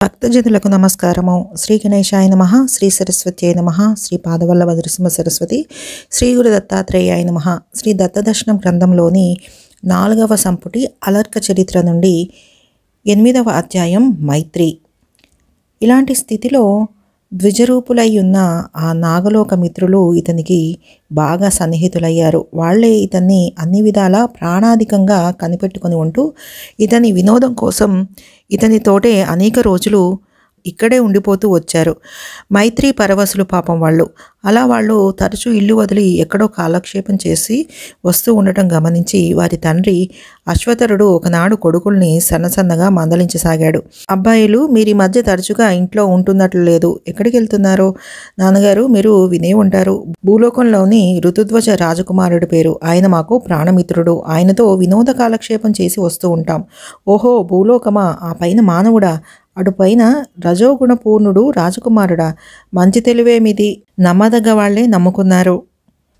భక్తజనులకు నమస్కారము. శ్రీ గణేశాయ నమః, శ్రీ సరస్వత్యై నమః, శ్రీ పాదవల్లభ నృసింహ సరస్వతి, శ్రీ గురు దత్తాత్రేయాయ నమః. శ్రీ దత్తదర్శనం గ్రంథంలోని 4వ సంపుటి అలర్క చరిత్ర నుండి 8వ అధ్యాయం మైత్రి. ఇలాంటి స్థితిలో ద్విజరూపులై ఉన్న ఆ నాగలోక మిత్రులు ఇతనికి బాగా సన్నిహితులయ్యారు. వాళ్లే ఇతన్ని అన్ని విధాలా ప్రాణాధికంగా కనిపెట్టుకుని ఉంటూ ఇతని వినోదం కోసం ఇతనితోటే అనేక రోజులు ఇక్కడే ఉండిపోతూ వచ్చారు. మైత్రి పరవశులు పాపం వాళ్ళు. అలా వాళ్ళు తరచూ ఇల్లు వదిలి ఎక్కడో కాలక్షేపం చేసి వస్తూ ఉండటం గమనించి వారి తండ్రి అశ్వతరుడు ఒకనాడు కొడుకుల్ని సన్నసన్నగా మందలించసాగాడు. అబ్బాయిలు, మీరు ఈ మధ్య తరచుగా ఇంట్లో ఉంటున్నట్లు లేదు. ఎక్కడికి వెళ్తున్నారు? నాన్నగారు, మీరు వినే ఉంటారు, భూలోకంలోని ఋతుధ్వజ రాజకుమారుడి పేరు. ఆయన మాకు ప్రాణమిత్రుడు. ఆయనతో వినోద కాలక్షేపం చేసి వస్తూ ఉంటాం. ఓహో, భూలోకమా? ఆ పైన మానవుడా? అటుపైన రజోగుణపూర్ణుడు రాజకుమారుడా? మంచి తెలివేమిది? నమ్మదగ్గ వాళ్లే నమ్ముకున్నారు.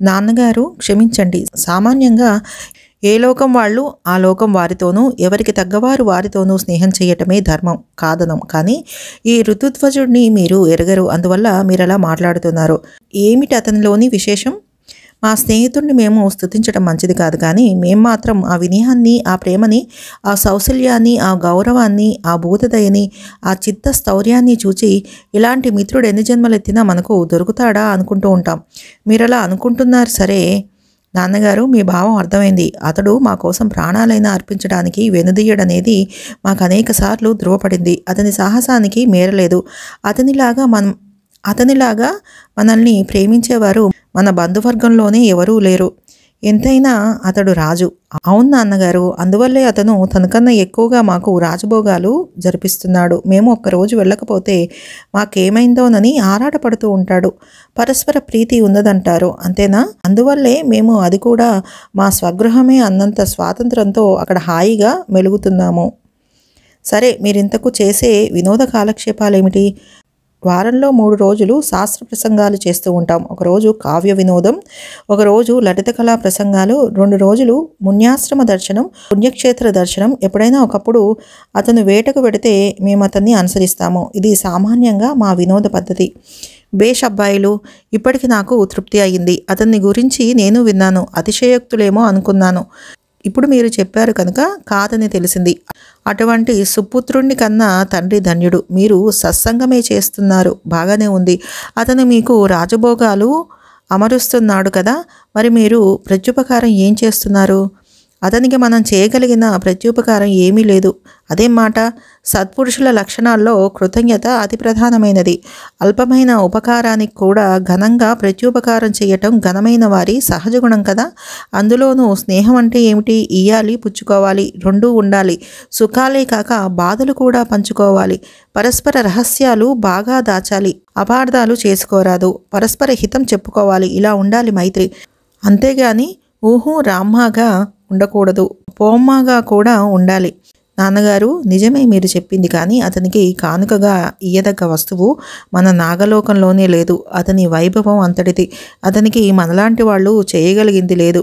నాన్నగారు క్షమించండి. సామాన్యంగా ఏ లోకం వాళ్ళు ఆ లోకం వారితోనూ, ఎవరికి తగ్గవారు వారితోనూ స్నేహం చేయటమే ధర్మం, కాదనం. కానీ ఈ ఋతుధ్వజుడిని మీరు ఎరగరు, అందువల్ల మీరలా మాట్లాడుతున్నారు. ఏమిటి అతనిలోని విశేషం? మా స్నేహితుడిని మేము స్తుతించడం మంచిది కాదు, కానీ మేం మాత్రం ఆ వినయాన్ని, ఆ ప్రేమని, ఆ సౌశల్యాన్ని, ఆ గౌరవాన్ని, ఆ భూతదయని, ఆ చిత్త స్థౌర్యాన్ని చూచి ఇలాంటి మిత్రుడు ఎన్ని జన్మలెత్తినా మనకు దొరుకుతాడా అనుకుంటూ ఉంటాం. మీరలా అనుకుంటున్నారు సరే నాన్నగారు, మీ భావం అర్థమైంది. అతడు మా కోసం ప్రాణాలైనా అర్పించడానికి వెనుదీయడనేది మాకు అనేక సార్లు ధృవపడింది. అతని సాహసానికి మేరలేదు. అతనిలాగా మనల్ని ప్రేమించేవారు మన బంధువర్గంలోనే ఎవరూ లేరు. ఎంతైనా అతడు రాజు. అవును నాన్నగారు, అందువల్లే అతను తనకన్నా ఎక్కువగా మాకు రాజభోగాలు జరిపిస్తున్నాడు. మేము ఒక్కరోజు వెళ్ళకపోతే మాకేమైందోనని ఆరాటపడుతూ ఉంటాడు. పరస్పర ప్రీతి ఉన్నదంటారు, అంతేనా? అందువల్లే మేము అది కూడా మా స్వగృహమే అన్నంత స్వాతంత్రంతో అక్కడ హాయిగా మెలుగుతున్నాము. సరే, మీరింతకు చేసే వినోద కాలక్షేపాలేమిటి? వారంలో 3 రోజులు శాస్త్ర ప్రసంగాలు చేస్తూ ఉంటాం. ఒకరోజు కావ్య వినోదం, ఒకరోజు లలిత కళా ప్రసంగాలు, 2 రోజులు మున్యాశ్రమ దర్శనం, పుణ్యక్షేత్ర దర్శనం. ఎప్పుడైనా ఒకప్పుడు అతను వేటకు వెడితే మేము అతన్ని అనుసరిస్తాము. ఇది సామాన్యంగా మా వినోద పద్ధతి. బేష్ అబ్బాయిలు, ఇప్పటికి నాకు తృప్తి అయ్యింది. అతన్ని గురించి నేను విన్నాను, అతిశయోక్తులేమో అనుకున్నాను. ఇప్పుడు మీరు చెప్పారు కనుక కాదని తెలిసింది. అటువంటి సుపుత్రుణ్ణి కన్నా తండ్రి ధన్యుడు. మీరు సత్సంగమే చేస్తున్నారు, బాగానే ఉంది. అతను మీకు రాజభోగాలు అమరుస్తున్నాడు కదా, మరి మీరు ప్రత్యుపకారం ఏం చేస్తున్నారు? అతనికి మనం చేయగలిగిన ప్రత్యుపకారం ఏమీ లేదు. అదేం మాట? సత్పురుషుల లక్షణాల్లో కృతజ్ఞత అతి ప్రధానమైనది. అల్పమైన ఉపకారానికి కూడా ఘనంగా ప్రత్యుపకారం చేయటం ఘనమైన వారి సహజ గుణం కదా. అందులోనూ స్నేహం అంటే ఏమిటి? ఇయ్యాలి, పుచ్చుకోవాలి, రెండూ ఉండాలి. సుఖాలే కాక బాధలు కూడా పంచుకోవాలి. పరస్పర రహస్యాలు బాగా దాచాలి. అపార్థాలు చేసుకోరాదు. పరస్పర హితం చెప్పుకోవాలి. ఇలా ఉండాలి మైత్రి. అంతేగాని ఊహు రామ్మాగా ఉండకూడదు, పోమ్మాగా కూడా ఉండాలి. నాన్నగారు, నిజమే మీరు చెప్పింది, కానీ అతనికి కానుకగా ఇయ్యదగ్గ వస్తువు మన నాగలోకంలోనే లేదు. అతని వైభవం అంతటిది. అతనికి మనలాంటి వాళ్ళు చేయగలిగింది లేదు.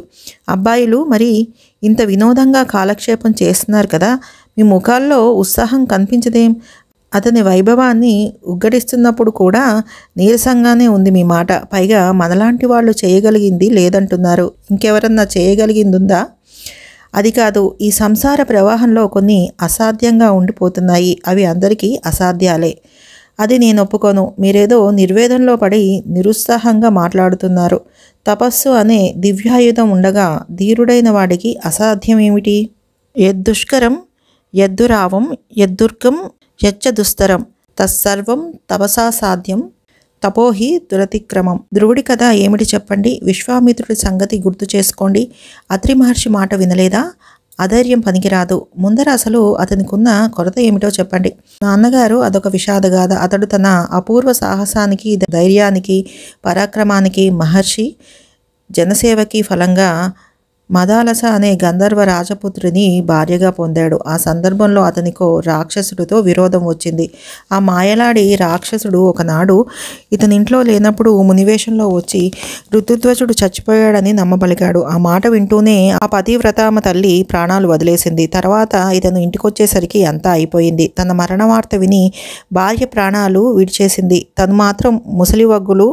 అబ్బాయిలు, మరి ఇంత వినోదంగా కాలక్షేపం చేస్తున్నారు కదా, మీ ముఖాల్లో ఉత్సాహం కనిపించదేం? అతని వైభవాన్ని ఉగ్గడిస్తున్నప్పుడు కూడా నీరసంగానే ఉంది మీ మాట. పైగా మనలాంటి వాళ్ళు చేయగలిగింది లేదంటున్నారు. ఇంకెవరన్నా చేయగలిగిందుందా? అది కాదు, ఈ సంసార ప్రవాహంలో కొన్ని అసాధ్యంగా ఉండిపోతున్నాయి. అవి అందరికీ అసాధ్యాలే. అది నేను ఒప్పుకోను. మీరేదో నిర్వేదంలో పడి నిరుత్సాహంగా మాట్లాడుతున్నారు. తపస్సు అనే దివ్యాయుధం ఉండగా ధీరుడైన వాడికి అసాధ్యమేమిటి? యద్దుష్కరం యద్దురావం యద్దుర్గం యచ్చ దుస్తరం తత్సర్వం తపసా సాధ్యం తపోహి దురతిక్రమం. ధ్రువుడి కథ ఏమిటి చెప్పండి? విశ్వామిత్రుడి సంగతి గుర్తు చేసుకోండి. అత్రి మహర్షి మాట వినలేదా? అధైర్యం పనికిరాదు. ముందర అసలు అతనికున్న కొరత ఏమిటో చెప్పండి. నాన్నగారు, అదొక విషాదగాథ. అతడు తన అపూర్వ సాహసానికి, ధైర్యానికి, పరాక్రమానికి, మహర్షి జనసేవకి ఫలంగా మదాలస అనే గంధర్వ రాజపుత్రిని భార్యగా పొందాడు. ఆ సందర్భంలో అతనికో రాక్షసుడితో విరోధం వచ్చింది. ఆ మాయలాడి రాక్షసుడు ఒకనాడు ఇతని ఇంట్లో లేనప్పుడు మునివేషంలో వచ్చి ఋతుధ్వజుడు చచ్చిపోయాడని నమ్మబలికాడు. ఆ మాట వింటూనే ఆ పతివ్రతామ తల్లి ప్రాణాలు వదిలేసింది. తర్వాత ఇతను ఇంటికొచ్చేసరికి అంతా అయిపోయింది. తన మరణ వార్త విని భార్య ప్రాణాలు విడిచేసింది. తను మాత్రం ముసలివగ్గులు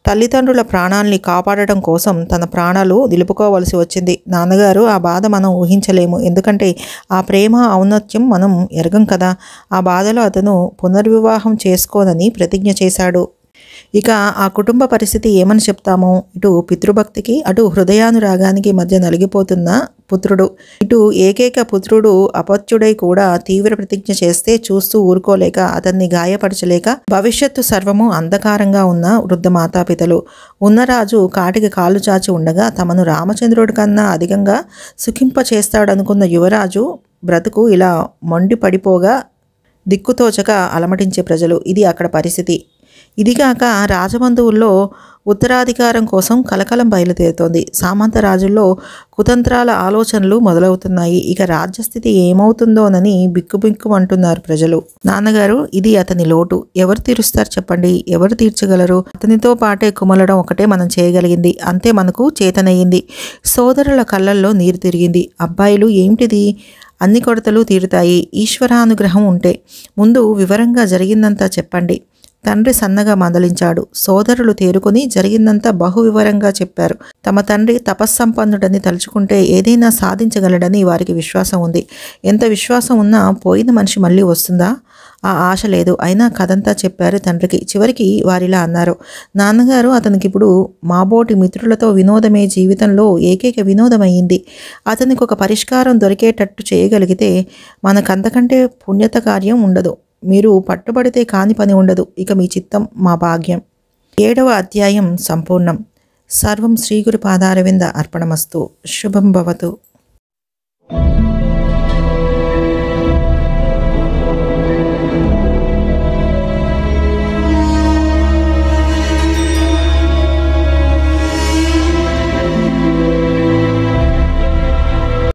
తల్లిదండ్రుల ప్రాణాల్ని కాపాడటం కోసం తన ప్రాణాలు నిలుపుకోవలసి వచ్చింది. నాన్నగారు, ఆ బాధ మనం ఊహించలేము. ఎందుకంటే ఆ ప్రేమ ఔన్నత్యం మనం ఎరగం కదా. ఆ బాధలో అతను పునర్వివాహం చేసుకోనని ప్రతిజ్ఞ చేశాడు. ఇక ఆ కుటుంబ పరిస్థితి ఏమని చెప్తాము? ఇటు పితృభక్తికి అటు హృదయానురాగానికి మధ్య నలిగిపోతున్న పుత్రుడు. ఇటు ఏకైక పుత్రుడు అపత్యుడై కూడా తీవ్ర ప్రతిజ్ఞ చేస్తే చూస్తూ ఊరుకోలేక అతన్ని గాయపరచలేక భవిష్యత్తు సర్వము అంధకారంగా ఉన్న వృద్ధ మాతాపితలు. ఉన్నరాజు కాటికి కాళ్ళు చాచి ఉండగా తమను రామచంద్రుడి కన్నా అధికంగా సుఖింప చేస్తాడనుకున్న యువరాజు బ్రతుకు ఇలా మొండి పడిపోగా దిక్కుతోచక అలమటించే ప్రజలు. ఇది అక్కడ పరిస్థితి. ఇదిగాక రాజబంధువుల్లో ఉత్తరాధికారం కోసం కలకలం బయలుదేరుతోంది. సామంత రాజుల్లో కుతంత్రాల ఆలోచనలు మొదలవుతున్నాయి. ఇక రాజ్యస్థితి ఏమవుతుందోనని బిక్కుబిక్కుమంటున్నారు ప్రజలు. నాన్నగారు, ఇది అతని లోటు. ఎవరు తీరుస్తారు చెప్పండి? ఎవరు తీర్చగలరు? అతనితో పాటే కుమలడం ఒకటే మనం చేయగలిగింది. అంతే మనకు చేతనయ్యింది. సోదరుల కళ్ళల్లో నీరు తిరిగింది. అబ్బాయిలు, ఏమిటిది? అన్ని కొరతలు తీరుతాయి ఈశ్వరానుగ్రహం ఉంటే. ముందు వివరంగా జరిగిందంతా చెప్పండి. తండ్రి సన్నగా మందలించాడు. సోదరులు తేరుకొని జరిగిందంతా బహువివరంగా చెప్పారు. తమ తండ్రి తపస్సంపన్నుడని తలుచుకుంటే ఏదైనా సాధించగలడని వారికి విశ్వాసం ఉంది. ఎంత విశ్వాసం ఉన్నా పోయిన మనిషి మళ్ళీ వస్తుందా? ఆ ఆశ లేదు. అయినా కథంతా చెప్పారు తండ్రికి. చివరికి వారిలా అన్నారు, నాన్నగారు, అతనికి ఇప్పుడు మాబోటి మిత్రులతో వినోదమే జీవితంలో ఏకైక వినోదమయ్యింది. అతనికి ఒక పరిష్కారం దొరికేటట్టు చేయగలిగితే మనకంతకంటే పుణ్యత కార్యం ఉండదు. మీరు పట్టుబడితే కాని పని ఉండదు. ఇక మీ చిత్తం మా భాగ్యం. 7వ అధ్యాయం సంపూర్ణం. సర్వం శ్రీగురు పాదారవింద అర్పణమస్తు. శుభం భవతు.